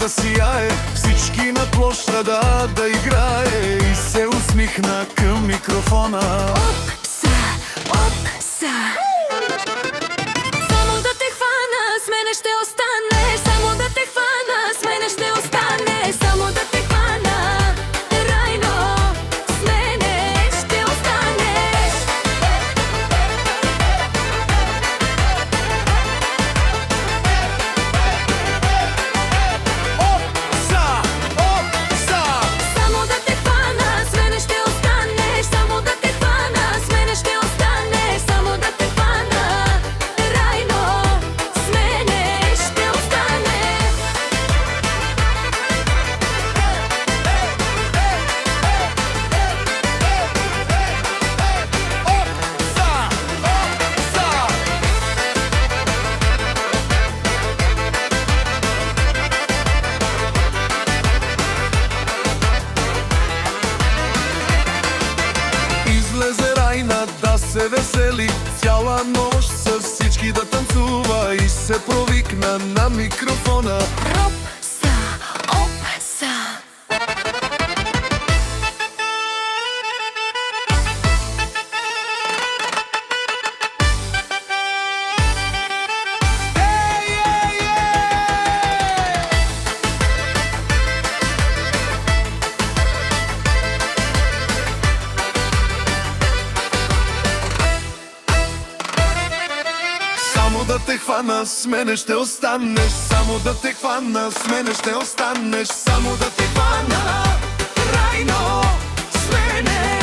звездата сияе, всички на площада да играе. И се усмихна към микрофона. Опса, опса. Само да те хвана, с мене ще остане. Само да те хвана, с мене ще остане. Само да те хвана, трайно, с мене ще останеш. Опса, опса. Само да те хвана, с мене ще останеш. Само да те хвана, с мене ще останеш. Само да те хвана, трайно, с мене ще останеш. Опса, опса. Излезе Райна да се весели, цяла нощ с всички да танцува. И се провикна на микрофона. Опса, опса. Ей, ей, ей! Само да те хвана, с мене ще останеш. Само да те хвана, с мене ще останеш. Само да те хвана, трайно, с мене